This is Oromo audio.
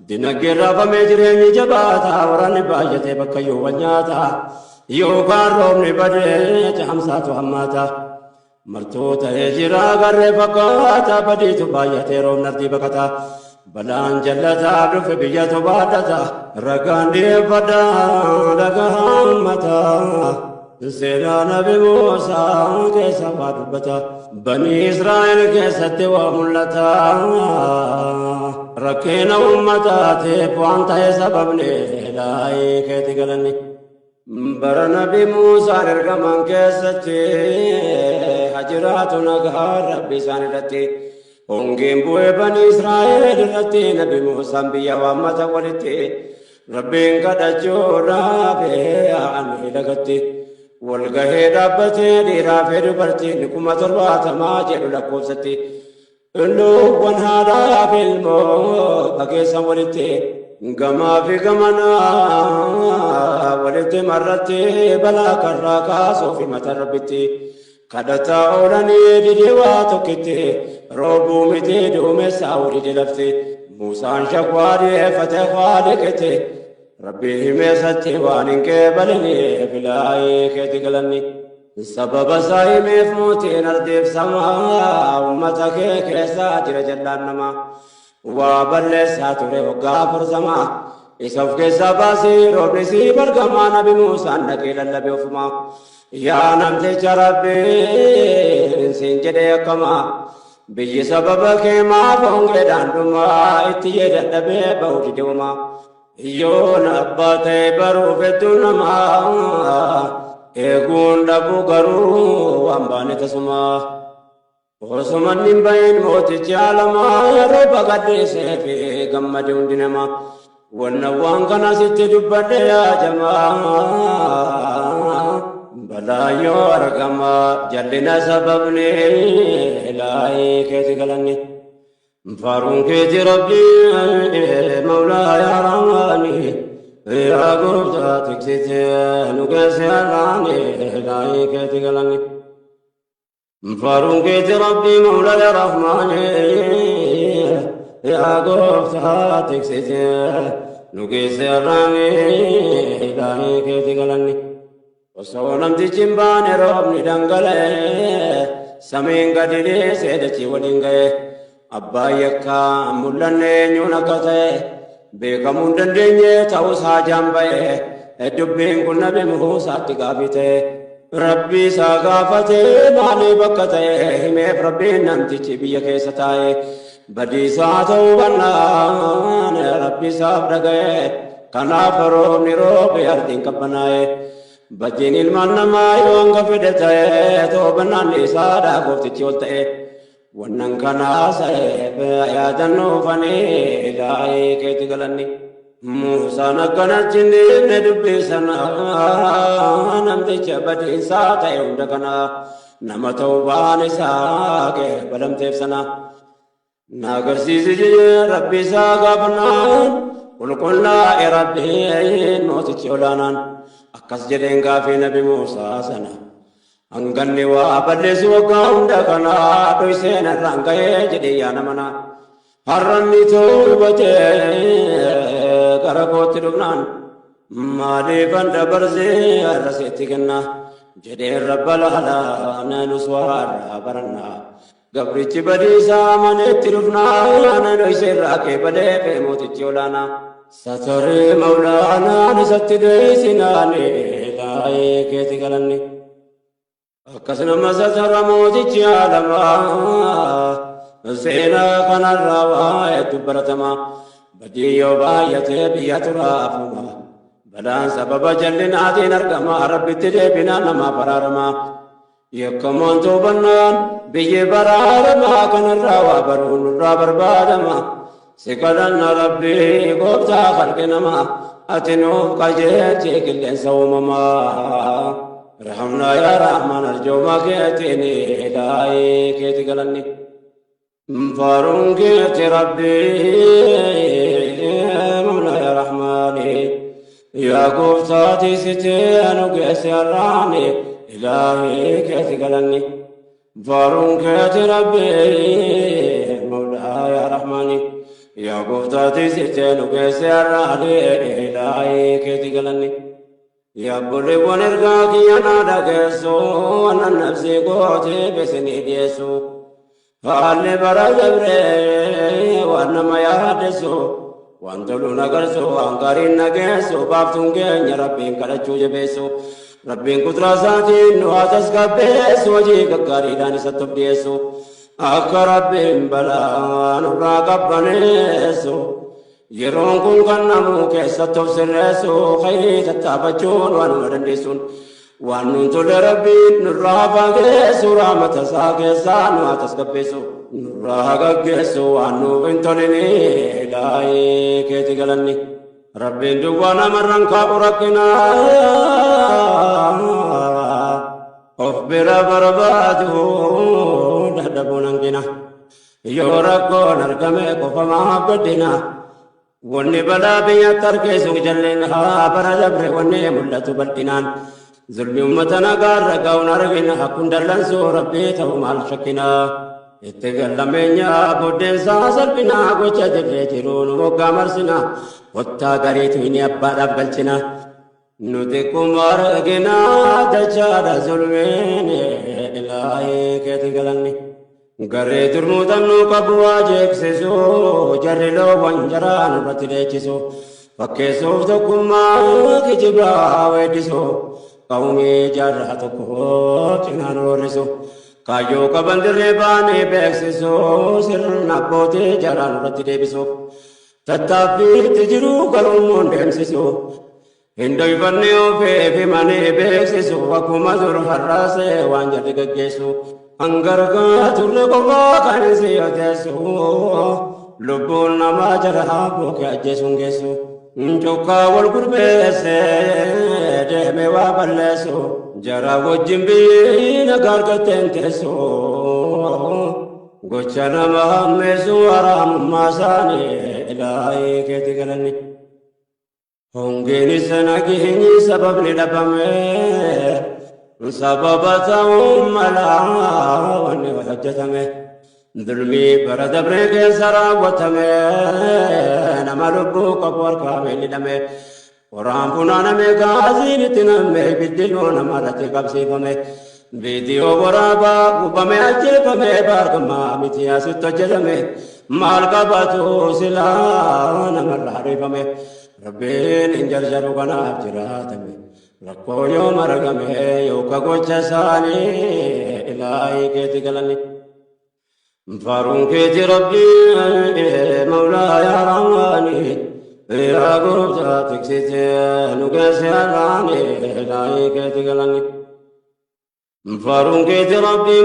dinagdee raafamee jireenyi jabaataa waraanni baay'atee bakka yoo nyaata yookaan roobni badee caamsaatu hammaata martuu ta'ee jira garree fakkaata badiitu baay'atee roobni ardii baqata balaan jallataa dhufe biyyatu baadhata ragaan dhiyeeffadhaa dhagaa hammataa seenaa nabi Muusaa keessa waa dubbata banii Israa'el keessatti waa mul'ata rakkina uummataatiif waan ta'e sababni laayee keetti galanni bara nabi Muusaan ergaman keessatti hajiraatu nagaa rabbi isaan irratti hongeen bu'ee banii Israa'el irratti nabi Muusaan biyya waammata walitti rabbiin kadhachuudhaaf ani lagatti walgahee dhaabbatee dhiiraa fi dubartiin 70,000 jedhu lakkoofsatti lubbuun haadhaa fi ilmoo dhageessan walitti gamaa fi gamanaa walitti marratti balaa karraa kaasuuf himata rabbitti kadhataa oolanii didee waa tokkitti roobuu miti duumessaa walii lafti Muusaan shakwaa dhiyeeffate faaliqite rabbi himeessatti waan hin qeebaliniif laayee keetti galanni sababa isaa himeef mootiin ardiif samaa ummata kee keessaa jira jallaan namaa waa balleessaa ture waggaa 40 isa of keessaa baasee roobni sii bargamaa nabi Muusaan dhaqee lallabe ofumaa yaa namticha rabbiin siin jedhee akkamaa biyyi sababa kee maaf hongeedhaan dhumaa itti jedhadhabee ba'u didewumaa yoon abbaa ta'e baruuf hedduu namaa eeguun dhabuu garuu waan baane tasumaa osuman hin bahin mootichi alamaa yeroo baqadheesee fi gammade hundi namaa wanna waan kana sitti dubbadhe yaa jamaa balaa yoo argama jallina sababni laayee keetti galanni فارون كيتي ربي مولاي يا رحماني يا قربتا تكسيتي نقاسي الراني لاي كيتي قلني فارون كيتي ربي مولاي يا رحماني يا قربتا تكسيتي نقاسي الراني لاي كيتي قلني وصولم تجنباني روبني دنقلي سمين قدري سيدتي ودنقلي abbaa yakkaa mul'annee nyuuna katee beekamuun dandeenye ta'us haajaan ba'e dubbiin kun nabi Muusaatti gaafite rabbi isaa gaafatee maalii bakka ta'e himeef rabbiin namtichi biyya keessa taa'e badiisaa ta'uu bannaan rabbi isaaf dhaga'e kanaaf roobni roobe ardiin qabbanaa'e bajjiin ilmaan namaa yoo hanga fedhe ta'e toobannaan isaadhaa gooftichi ol ta'e wannan kana sa'eef yaadannoo fanii laayee keetti galanni Muusaan akkanatti ne dubbisana namticha badiisaa ta'e hunda kana nama ta'uu waan isaa kee balamteef sana na agarsiisi jee rabbi isaa gaafannaan qulqullaa'e rabbiin mootichi olaanaan akkas jedheen gaafii nabi Muusaa sana Angganni waa balleessu waggaa hunda kanaa dhoyseen irraan ga'ee jedhee yaana mana har'anni tolbatee gara kootti dhufnaan maaliifan dabarsee har'aseetti kenna jedhee rabba laalaa nanus waarraa barannaa gabrichi badiisaa maneetti dhufnaan dhoysee irraa qeebalee fee mootichi olaanaa satoree mawlaanaan isatti dheessinaanii laayee keetti galanni akkasuma satara mootichi alamaa seenaa kanarraa waa'eetu baratama badii yoo baay'atee biyya turaafuma balaan sababa jallinaatiin argama rabbitti deebinaan namaa baraarama yakkamoon toobannaan biyyi baraaramaa kanarraa waa baruun nurraa barbaadama si kadhanna rabbii gooftaa khalqi namaa ati nuuf qajeelchi qilleensa uumamaa رحمنا يا رحمن الجوما كيتني هداي كيتي قلني فارون كيتي ربي مولا يا رحمن يا قفتاتي ستين وقيسي الراني إلهي كيتي قلني فارون كيتي ربي مولا يا رحمن يا قفتاتي ستين كيسي الرالي إلهي كيتي قلني يا بولي ونرقاك يا نادا كيسو أنا نفسي قوتي بسني ديسو فالي برا جبري وانا ما يحدثو وانتلو نقرسو وانقارين نقيسو بافتون كين ربين كالچو جبيسو ربين قدراساتين نواتس كبيسو وجيك قاريداني ستب ديسو akka rabbiin balaa nurraa qabbaneessu yeroon kun kan namu keessatti of sirreessu khayrii tattaafachuun waan numa dandeessuun waan nun tolle rabbiin nurraa fageessu rahmata isaa keessaa nu haa tasgabbeessu nurraa gaggeessu waan nuuf hin tolini ilaahii keeti galanni rabbiin duwwaa namarran kaa'u rakkinaa of bira barbaadu dadhabuun hangina yoo rakkoon argame qofamaa guddina wanni balaa biyyatti argeessu jalleen haa bara dabre wanni mul'atu bal'inaan zulmi ummata nagaarra ga'uun argina akkun dallansuu rabbii ta'u maal shakkina itti gallameenya buddeensaa salphina gocha dirree jiruun moggaa marsina kottaa gariitu inni abbaadhaaf galchina nuti kuma argina dachaadha zulmiin ilaahii keeti galanni garee turmuutamnu qabu waa jeeksisu jarri loowwan jaraan irratti deechisu fakkeessuuf tokkummaa kijibaa weeddisu qawmii jaarraa tokko cinaan horrisu kaayyoo qaban dirree baanee beeksisu sirna abbootii jaraan irratti deebisu tattaaffiitti jiru garummoon deemsisu hindoyfanne ofeefi manee beeksisu akkuma dur har'aasee waan jalli gaggeessu hangargaa turre qofaa kan si yoteessu lubbuun namaa jala bookee ajjeesuun geessu cokkaa wal gurbeesse deeme waa balleessu jara wajjin biyyiina gaargatteen teessu gocha nama hammeessu haraamummaa isaanii ilaahii keeti galanni hongeeni sana giheenyi sababni dhabame sababa ta'uun malaa wanni hojjetame dhulmii bara dabree keessa raawwatame nama lubbuu qabu harkaa miidhame qoraan funaaname gaasiin itti namme biddiluu namarratti qabsiifame viidiyoo waraabaa gubame ajjeefame baargamaa miti asitti hojjetame maal qabatu silaa namarraa dhiifame rabbiin hin jarjaru kanaaf jiraatame rakkoo yoo margame yooka gocha isaanii ilaahii keeti galanni faaruun keeti rabbii mawlaa yaa rahmaani yaa gooftaa tiksite nu geesse har'aani ilaahii keeti galanni faaruun keeti rabbii